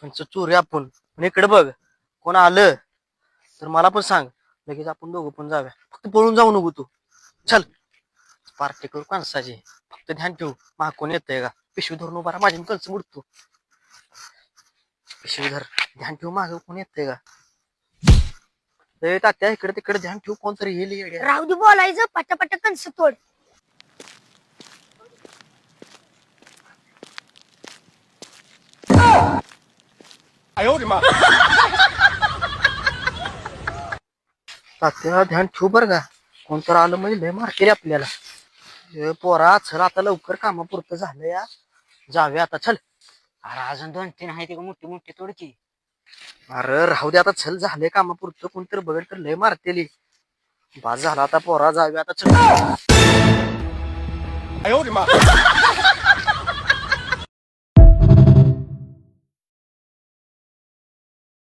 कंच चोरी आपण. पण इकडे बघ, कोण आलं तर मला पण सांग, लगेच आपण दोघं पण जाऊया. फक्त पळून जाऊ नको तू. चल पार्टी करू कणसाची. फक्त ध्यान ठेवू, मा कोण येतंय का. पिशवी धरून उभा राहा, माझी कंच बुडतो. पिशवी धर, ध्यान ठेवू माग कोण येतंय का. तात्या इकडे तिकडे ध्यान ठेवू, कोणतरी येईल येड्या. राहू दे बोलायचं, पटापट कणस तोड. तात्या ध्यान ठेवू बरं का, कोणतरी आलं म्हणजे लय मारतील आपल्याला. पोरा चल आता लवकर कामापुरतं झालं या, जाऊया आता चल. अरे अजून 2-3 आहे ती मोठी मोठी तोडकी. अरे राहू दे आता, चल झालंय कामापुरतं, कोणतरी बघेल तर लय मारतेली. बाज झाला आता पोरा, जाऊया आता चल.